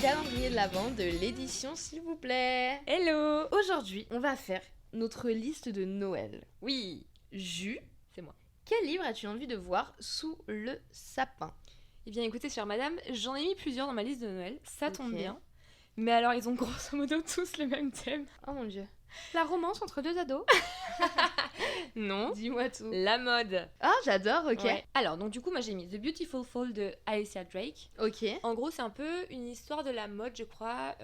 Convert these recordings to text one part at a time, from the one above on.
calendrier de l'Avent de l'édition s'il vous plaît. Hello. Aujourd'hui, on va faire notre liste de Noël. Oui, Jus, c'est moi. quel livre as-tu envie de voir sous le sapin? Eh bien écoutez, chère madame, j'en ai mis plusieurs dans ma liste de Noël, ça tombe Ok. bien. Mais alors ils ont grosso modo tous le même thème. Oh mon dieu. La romance entre deux ados. Non. Dis-moi tout. La mode. Ah, j'adore, ok. Ouais. Alors donc du coup moi j'ai mis The Beautiful Fall de Alicia Drake. Ok, En gros c'est un peu une histoire de la mode je crois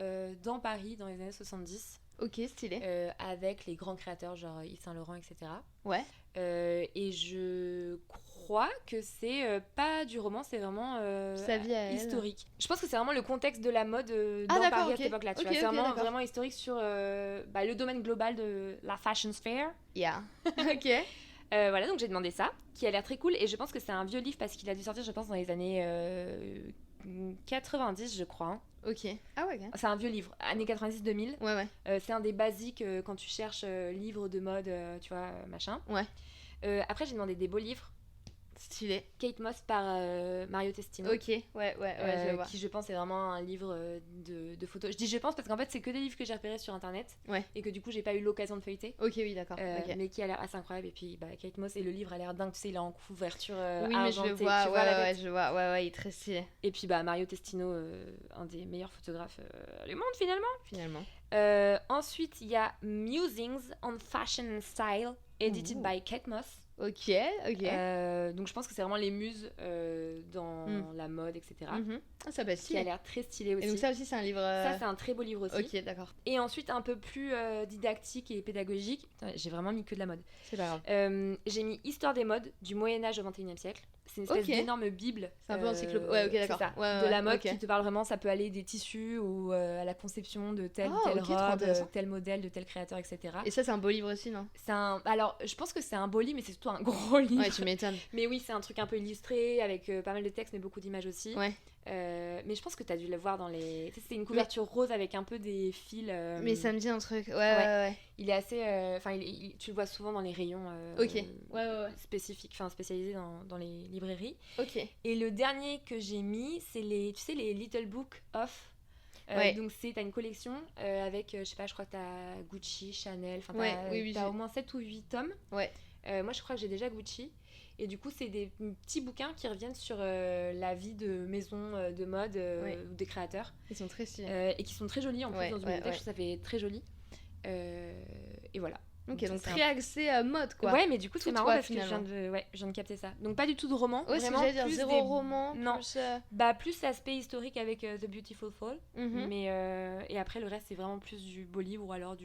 dans Paris dans les années 70 ok, stylé. avec les grands créateurs genre Yves Saint Laurent etc. Ouais. Et je crois que c'est pas du roman, c'est vraiment Sa vie à elle. historique. Je pense que c'est vraiment le contexte de la mode Ah, dans d'accord, Paris à ok. cette époque-là. Tu Ok, vois. C'est ok, vraiment, d'accord. vraiment historique sur le domaine global de la fashion sphere. Yeah. Ok. Voilà, donc j'ai demandé ça, qui a l'air très cool. Et je pense que c'est un vieux livre parce qu'il a dû sortir, je pense, dans les années 90, je crois. Hein. Ok. Ah ouais, ok. C'est un vieux livre, années 90-2000. Ouais, ouais. C'est un des basiques quand tu cherches livres de mode, tu vois, machin. Ouais. Après, j'ai demandé des beaux livres. Stylé. Kate Moss par Mario Testino. Ok, ouais, je vois. Qui je pense est vraiment un livre de photos. Je dis je pense parce qu'en fait c'est que des livres que j'ai repérés sur internet Ouais. et que du coup j'ai pas eu l'occasion de feuilleter. Ok, oui, d'accord. Ok. Mais qui a l'air assez incroyable. Et puis Kate Moss et le livre a l'air dingue, tu sais, il est en couverture Oui, mais argentée, je vois, tu vois la ouais, tête. je vois, ouais, il est très stylé, Et puis Mario Testino, un des meilleurs photographes du monde finalement. finalement. Ensuite il y a Musings on Fashion and Style, edited Ouh. by Kate Moss. Ok, ok. Donc je pense que c'est vraiment les muses dans la mode, etc. Mhm. Ah, ça passe Qui a stylé. l'air très stylé aussi. Et donc ça aussi, c'est un livre... Ça, c'est un très beau livre aussi. Ok, d'accord. Et ensuite, un peu plus didactique et pédagogique. Putain, j'ai vraiment mis que de la mode. C'est pas grave. J'ai mis Histoire des modes du Moyen-Âge au XXIe siècle. C'est une espèce Ok. d'énorme bible. C'est un peu encyclopédique. Ouais, ok, d'accord. C'est ça, Ouais, de ouais, la mode ok. qui te parle vraiment. Ça peut aller des tissus ou à la conception de telle Ah, telle ok, trop robe, intéressant. tel modèle, de tel créateur, etc. Et ça, c'est un beau livre aussi, non? Alors, je pense que c'est un beau livre, mais c'est surtout un gros livre. Ouais, tu m'étonnes. Mais oui, c'est un truc un peu illustré avec pas mal de textes, mais beaucoup d'images aussi. Ouais. Mais je pense que t'as dû le voir dans les. Tu sais, c'était une couverture rose avec un peu des fils. Mais ça me dit un truc. Ouais. Il est assez. Enfin, tu le vois souvent dans les rayons. Ok. Ouais. Spécifiques, enfin spécialisés dans les librairies. Ok. Et le dernier que j'ai mis, c'est tu sais, les Little Book of. Ouais. Donc t'as une collection avec, je sais pas, je crois que t'as Gucci, Chanel, enfin Ouais, oui, t'as au moins 7 ou 8 tomes. Ouais. Moi je crois que j'ai déjà Gucci. Et du coup c'est des petits bouquins qui reviennent sur la vie de maisons de mode ou des créateurs. Ils sont très stylés. Et qui sont très jolis en plus dans une bibliothèque, je trouve que ça fait très joli. Et voilà. Ok, donc très axé mode, quoi. Ouais, mais du coup c'est Tout marrant toi, parce que je viens de capter ça. Donc pas du tout de roman, Ouais, c'est vraiment j'allais dire plus zéro des... roman, Non. plus... plus l'aspect historique avec The Beautiful Fall. Mhm. Mais et après le reste c'est vraiment plus du beau livre ou alors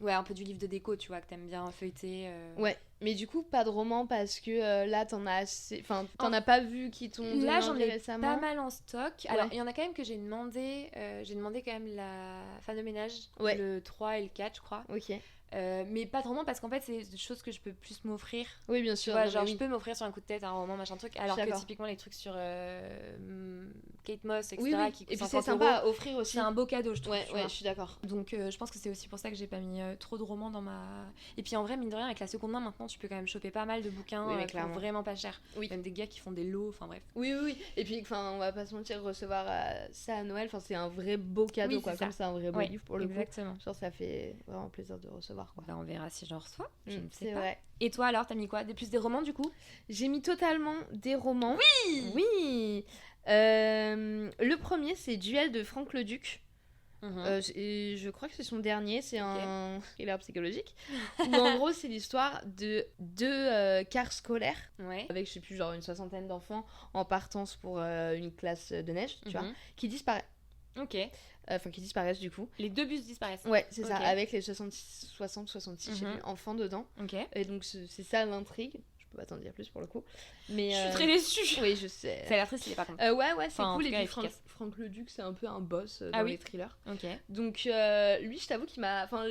un peu du livre de déco, tu vois, que t'aimes bien feuilleter. Ouais, mais du coup pas de roman parce que là t'en as assez... Enfin, t'en as pas vu qui t'ont donné Là j'en envie ai récemment. pas mal en stock. Ouais. Alors il y en a quand même que j'ai demandé quand même la femme de ménage, Ouais. le 3 et le 4 je crois. Ok. Mais pas de roman parce qu'en fait c'est des choses que je peux plus m'offrir. Oui, bien Tu sûr. vois, non, genre mais je oui. peux m'offrir sur un coup de tête un roman machin truc, alors que D'accord. typiquement les trucs sur Kate Moss etc. Oui. qui Et puis coûtent c'est 50 sympa euros, à offrir aussi. c'est un beau cadeau je trouve. Ouais, tu vois. je suis d'accord. Donc je pense que c'est aussi pour ça que j'ai pas mis trop de romans dans ma... Et puis en vrai, mine de rien, avec la seconde main maintenant, tu peux quand même choper pas mal de bouquins Oui, mais pour clairement. vraiment pas cher. Oui. Même des gars qui font des lots, enfin bref. Oui. Et puis, enfin, on va pas se mentir, recevoir ça à Noël, enfin, c'est un vrai beau cadeau, Oui, quoi. c'est Comme ça. c'est un vrai beau Ouais, livre pour le coup. exactement. Genre, ça fait vraiment plaisir de recevoir, quoi. Bah, on verra si j'en reçois. Je ne sais C'est pas. vrai. Et toi alors, t'as mis quoi? Plus des romans du coup? J'ai mis totalement des romans. Oui. Oui. Le premier, c'est Duel de Franck Leduc. Et je crois que c'est son dernier, c'est un thriller psychologique. Où en gros, c'est l'histoire de deux cars scolaires. Ouais. Avec, je sais plus, genre une soixantaine d'enfants en partance pour une classe de neige, tu vois, qui disparaissent. Ok. Enfin, qui disparaissent du coup. Les deux bus disparaissent. Ouais, c'est ça, Ok. avec les 66, je sais plus, enfants dedans. Ok. Et donc, c'est ça l'intrigue. Je peux pas t'en dire plus pour le coup. Mais, Je suis très déçue. Oui, je sais. Ça a l'air très stylé par contre. Ouais, c'est Enfin, en cool. tout Et cas, puis efficace. Franck Leduc, c'est un peu un boss dans les thrillers. Ok. Donc, lui, je t'avoue qu'il m'a. Enfin,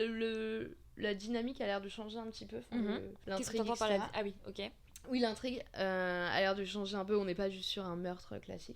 la dynamique a l'air de changer un petit peu. Qu'est-ce que L'intrigue, t'entends par etc. la... Ah oui, ok. Oui, l'intrigue a l'air de changer un peu. On n'est pas juste sur un meurtre classique.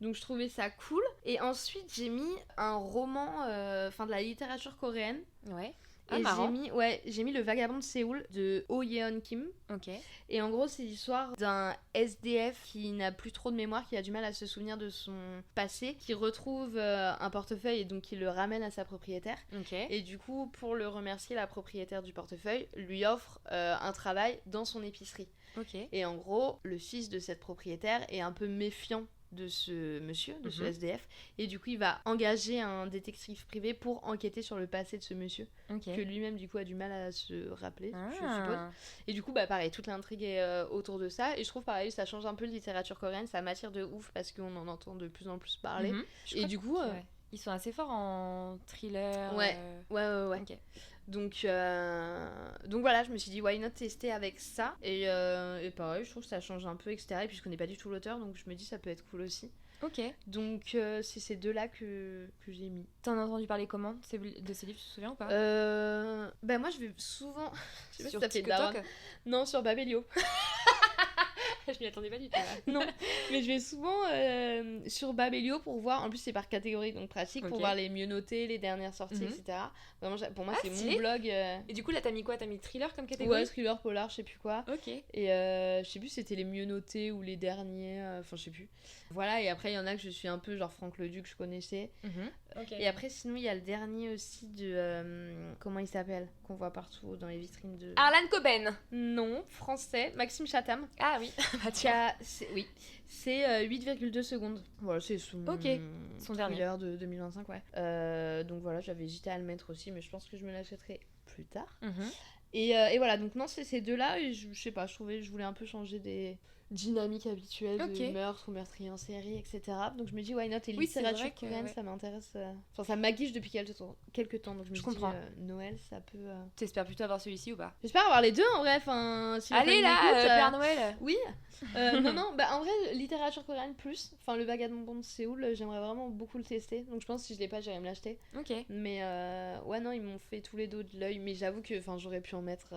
Donc, je trouvais ça cool. Et ensuite, j'ai mis un roman, de la littérature coréenne. Ouais. Et j'ai mis Le Vagabond de Séoul de Oh Yeon Kim. Ok. Et en gros, c'est l'histoire d'un SDF qui n'a plus trop de mémoire, qui a du mal à se souvenir de son passé, qui retrouve un portefeuille et donc qui le ramène à sa propriétaire. Ok. Et du coup, pour le remercier, la propriétaire du portefeuille lui offre un travail dans son épicerie. Ok. Et en gros, le fils de cette propriétaire est un peu méfiant de ce monsieur, de ce SDF, et du coup il va engager un détective privé pour enquêter sur le passé de ce monsieur, que lui-même du coup a du mal à se rappeler, je suppose. Et du coup pareil, toute l'intrigue est autour de ça, et je trouve pareil, ça change un peu de littérature coréenne, ça m'attire de ouf parce qu'on en entend de plus en plus parler. Et du coup ils sont assez forts en thriller. Ouais. Ok. Donc voilà, je me suis dit why not tester avec ça, et pareil, je trouve que ça change un peu, etc. Et puis je connais pas du tout l'auteur, donc je me dis ça peut être cool aussi. Ok. Donc c'est ces deux-là que j'ai mis. T'en as entendu parler comment de ces livres, tu te souviens ou pas? Moi je vais souvent... je sais pas sur si ça fait TikTok. Non, sur Babelio. Je m'y attendais pas du tout. Non, mais je vais souvent sur Babelio pour voir, en plus c'est par catégorie, donc pratique, pour voir les mieux notés, les dernières sorties, etc. Vraiment, pour moi c'est mon blog. Et du coup là t'as mis quoi? T'as mis thriller comme catégorie? Ouais, thriller, polar, je sais plus quoi. Ok. Et je sais plus si c'était les mieux notés ou les derniers, enfin je sais plus. Voilà, et après il y en a que je suis un peu genre Franck Leduc, je connaissais. Okay. Et après sinon il y a le dernier aussi de... comment il s'appelle? Qu'on voit partout dans les vitrines de... Harlan Coben. Non, français, Maxime Chatham. Ah oui. C'est 8,2 secondes. Voilà, c'est son thriller de 2025, ouais. Donc voilà, j'avais hésité à le mettre aussi, mais je pense que je me l'achèterai plus tard. Et voilà, donc non, c'est ces deux-là, et je sais pas, je voulais un peu changer des dynamiques habituelles de meurtre ou meurtrier en série, etc. Donc je me dis, why not? Et littérature coréenne, ça m'intéresse. Enfin, ça m'aguiche depuis quelques temps, donc je me dis, Noël, ça peut... T'espères plutôt avoir celui-ci ou pas? J'espère avoir les deux, en vrai, enfin... Si allez là, Père Noël. Oui. Non, en vrai, littérature coréenne plus. Enfin, Le Vagabond de Séoul, j'aimerais vraiment beaucoup le tester. Donc je pense que si je l'ai pas, j'irai me l'acheter. Ok. Mais ouais, non, ils m'ont fait tous les dos de l'œil. Mais j'avoue que j'aurais pu en mettre...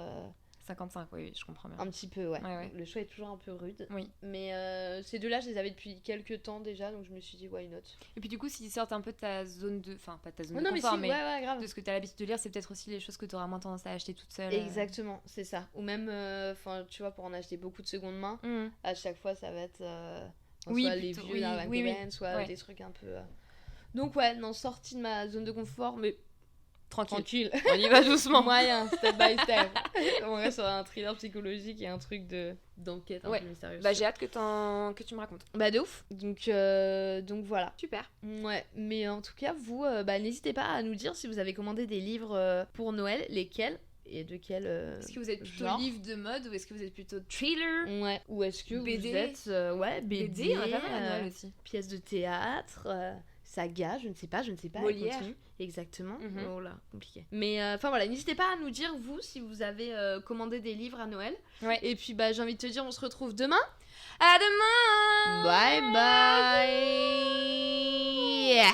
55, oui, je comprends bien. Un petit peu, ouais. Le choix est toujours un peu rude. Oui. Mais ces deux-là, je les avais depuis quelques temps déjà, donc je me suis dit, why not? Et puis du coup, s'ils sortent un peu de ta zone de... Enfin, pas de ta zone de confort, mais grave. de ce que t'as l'habitude de lire, c'est peut-être aussi les choses que t'auras moins tendance à acheter toute seule. Exactement, c'est ça. Ou même, tu vois, pour en acheter beaucoup de seconde main, à chaque fois, ça va être... soit les vieux d'Arlan Coben, soit des trucs un peu... Donc ouais, non, sortie de ma zone de confort, mais... Tranquille. On y va doucement. Moyen, step by step. On reste sur un thriller psychologique et un truc d'enquête un peu mystérieuse. J'ai hâte que tu me racontes. De ouf. Donc voilà. Super. Ouais, mais en tout cas, vous, n'hésitez pas à nous dire si vous avez commandé des livres pour Noël, lesquels et de quel est-ce que vous êtes plutôt livre de mode ou est-ce que vous êtes plutôt thriller? Ouais. Ou est-ce que BD? Vous êtes BD, on a pas mal à Noël aussi. Pièces de théâtre, saga, je ne sais pas. Molière. Exactement. Oh là, compliqué. Mais voilà, n'hésitez pas à nous dire, vous, si vous avez commandé des livres à Noël. Ouais. Et puis, j'ai envie de te dire, on se retrouve demain. À demain! Bye bye! Yeah.